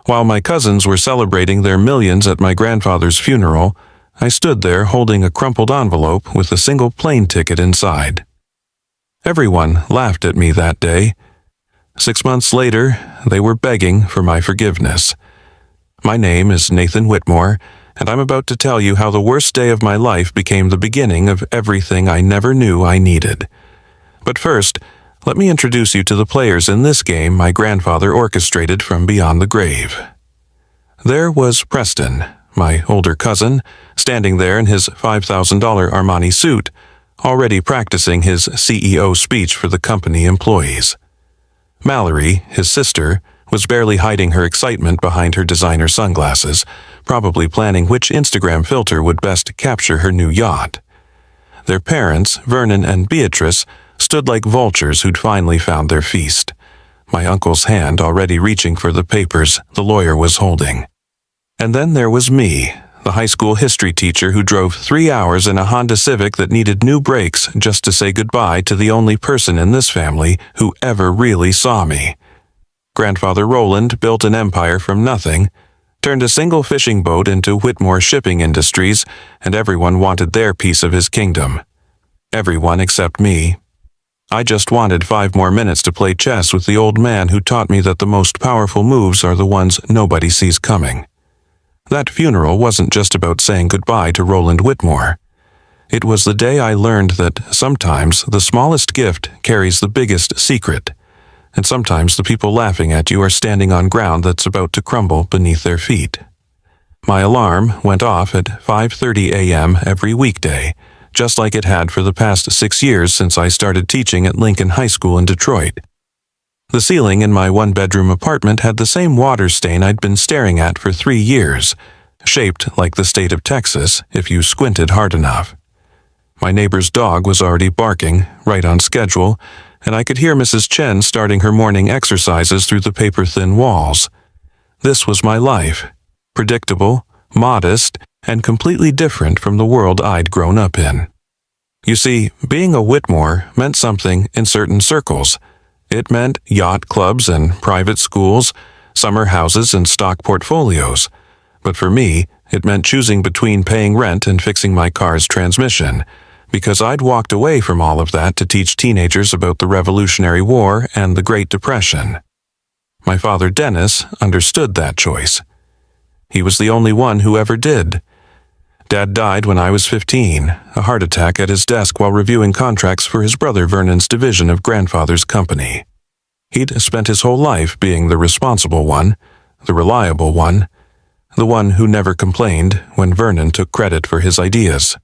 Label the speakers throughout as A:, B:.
A: While my cousins were celebrating their millions at my grandfather's funeral, I stood there holding a crumpled envelope with a single plane ticket inside. Everyone laughed at me that day. 6 months later, they were begging for my forgiveness. My name is Nathan Whitmore, and I'm about to tell you how the worst day of my life became the beginning of everything I never knew I needed. But first, let me introduce you to the players in this game my grandfather orchestrated from beyond the grave. There was Preston, my older cousin, standing there in his $5,000 Armani suit, already practicing his CEO speech for the company employees. Mallory, his sister, was barely hiding her excitement behind her designer sunglasses, probably planning which Instagram filter would best capture her new yacht. Their parents, Vernon and Beatrice, stood like vultures who'd finally found their feast, my uncle's hand already reaching for the papers the lawyer was holding. And then there was me, the high school history teacher who drove 3 hours in a Honda Civic that needed new brakes just to say goodbye to the only person in this family who ever really saw me. Grandfather Roland built an empire from nothing, turned a single fishing boat into Whitmore Shipping Industries, and everyone wanted their piece of his kingdom. Everyone except me. I just wanted 5 more minutes to play chess with the old man who taught me that the most powerful moves are the ones nobody sees coming. That funeral wasn't just about saying goodbye to Roland Whitmore. It was the day I learned that sometimes the smallest gift carries the biggest secret, and sometimes the people laughing at you are standing on ground that's about to crumble beneath their feet. My alarm went off at 5:30 a.m. every weekday, just like it had for the past 6 years since I started teaching at Lincoln High School in Detroit. The ceiling in my one-bedroom apartment had the same water stain I'd been staring at for 3 years, shaped like the state of Texas if you squinted hard enough. My neighbor's dog was already barking, right on schedule, and I could hear Mrs. Chen starting her morning exercises through the paper-thin walls. This was my life, predictable, modest, and completely different from the world I'd grown up in. You see, being a Whitmore meant something in certain circles. It meant yacht clubs and private schools, summer houses and stock portfolios. But for me, it meant choosing between paying rent and fixing my car's transmission, because I'd walked away from all of that to teach teenagers about the Revolutionary War and the Great Depression. My father, Dennis, understood that choice. He was the only one who ever did. Dad died when I was 15, a heart attack at his desk while reviewing contracts for his brother Vernon's division of grandfather's company. He'd spent his whole life being the responsible one, the reliable one, the one who never complained when Vernon took credit for his ideas.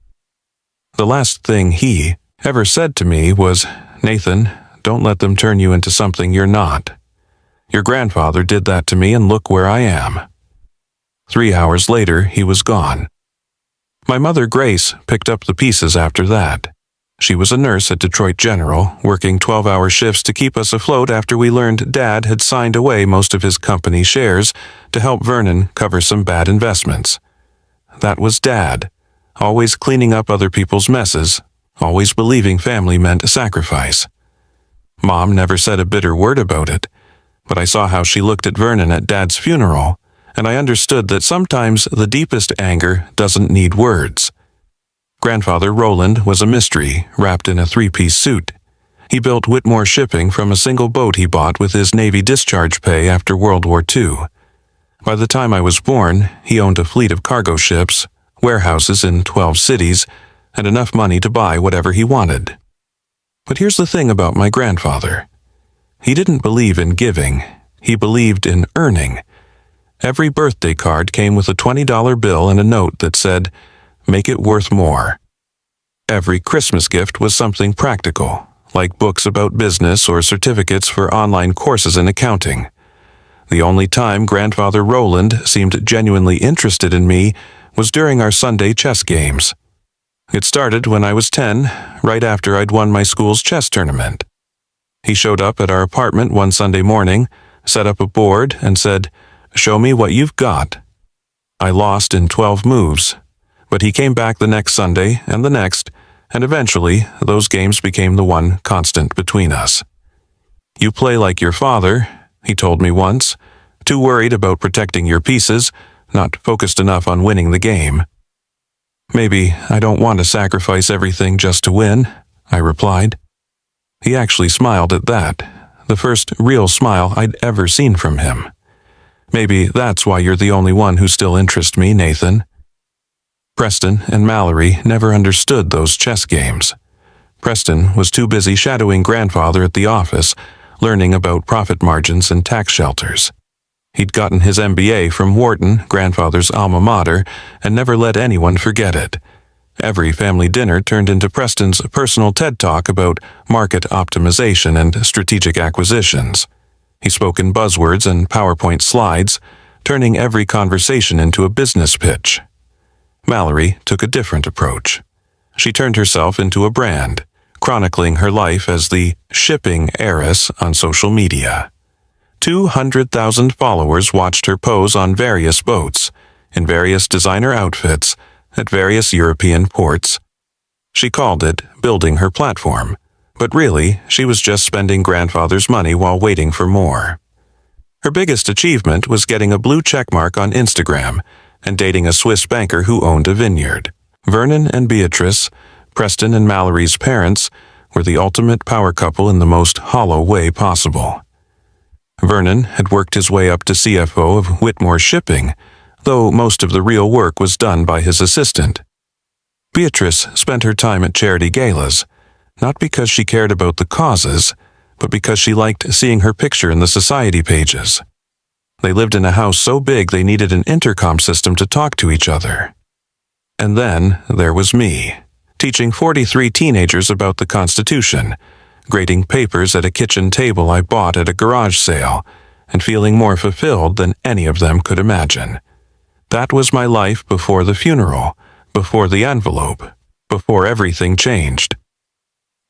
A: The last thing he ever said to me was, "Nathan, don't let them turn you into something you're not. Your grandfather did that to me and look where I am." 3 hours later, he was gone. My mother, Grace, picked up the pieces after that. She was a nurse at Detroit General, working 12-hour shifts to keep us afloat after we learned Dad had signed away most of his company shares to help Vernon cover some bad investments. That was Dad, always cleaning up other people's messes, always believing family meant sacrifice. Mom never said a bitter word about it, but I saw how she looked at Vernon at Dad's funeral, and I understood that sometimes the deepest anger doesn't need words. Grandfather Roland was a mystery wrapped in a 3-piece suit. He built Whitmore Shipping from a single boat he bought with his Navy discharge pay after World War II. By the time I was born, he owned a fleet of cargo ships, warehouses in 12 cities, and enough money to buy whatever he wanted. But here's the thing about my grandfather. He didn't believe in giving. He believed in earning. Every birthday card came with a $20 bill and a note that said, "Make it worth more." Every Christmas gift was something practical, like books about business or certificates for online courses in accounting. The only time Grandfather Roland seemed genuinely interested in me was during our Sunday chess games. It started when I was 10, right after I'd won my school's chess tournament. He showed up at our apartment one Sunday morning, set up a board, and said, "Show me what you've got." I lost in 12 moves, but he came back the next Sunday and the next, and eventually those games became the one constant between us. "You play like your father," he told me once, Too worried about protecting your pieces, not focused enough on winning the game. Maybe I don't want to sacrifice everything just to win, I replied. He actually smiled at that, the first real smile I'd ever seen from him. Maybe that's why you're the only one who still interests me, Nathan. Preston and Mallory never understood those chess games. Preston was too busy shadowing grandfather at the office, learning about profit margins and tax shelters. He'd gotten his MBA from Wharton, grandfather's alma mater, and never let anyone forget it. Every family dinner turned into Preston's personal TED Talk about market optimization and strategic acquisitions. He spoke in buzzwords and PowerPoint slides, turning every conversation into a business pitch. Mallory took a different approach. She turned herself into a brand, chronicling her life as the shipping heiress on social media. 200,000 followers watched her pose on various boats, in various designer outfits, at various European ports. She called it building her platform, but really, she was just spending grandfather's money while waiting for more. Her biggest achievement was getting a blue checkmark on Instagram and dating a Swiss banker who owned a vineyard. Vernon and Beatrice, Preston and Mallory's parents, were the ultimate power couple in the most hollow way possible. Vernon had worked his way up to CFO of Whitmore Shipping, though most of the real work was done by his assistant. Beatrice spent her time at charity galas, not because she cared about the causes, but because she liked seeing her picture in the society pages. They lived in a house so big they needed an intercom system to talk to each other. And then there was me, teaching 43 teenagers about the Constitution, grading papers at a kitchen table I bought at a garage sale, and feeling more fulfilled than any of them could imagine. That was my life before the funeral, before the envelope, before everything changed.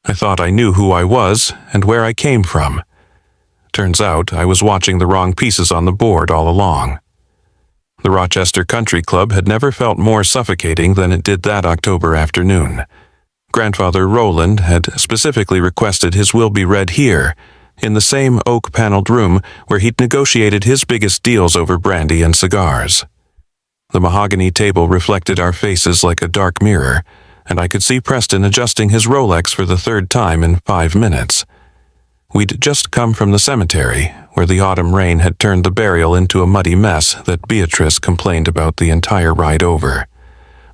A: I thought I knew who I was and where I came from. Turns out I was watching the wrong pieces on the board all along. The Rochester Country Club had never felt more suffocating than it did that October afternoon. Grandfather Roland had specifically requested his will be read here, in the same oak-paneled room where he'd negotiated his biggest deals over brandy and cigars. The mahogany table reflected our faces like a dark mirror, and I could see Preston adjusting his Rolex for the third time in 5 minutes. We'd just come from the cemetery, where the autumn rain had turned the burial into a muddy mess that Beatrice complained about the entire ride over.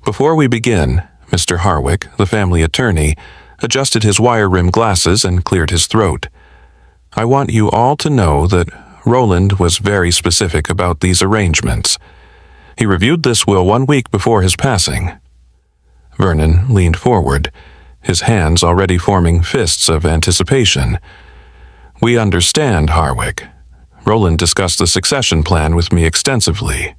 A: Before we begin, Mr. Harwick, the family attorney, adjusted his wire-rimmed glasses and cleared his throat. I want you all to know that Roland was very specific about these arrangements. He reviewed this will 1 week before his passing. Vernon leaned forward, his hands already forming fists of anticipation. We understand, Harwick. Roland discussed the succession plan with me extensively.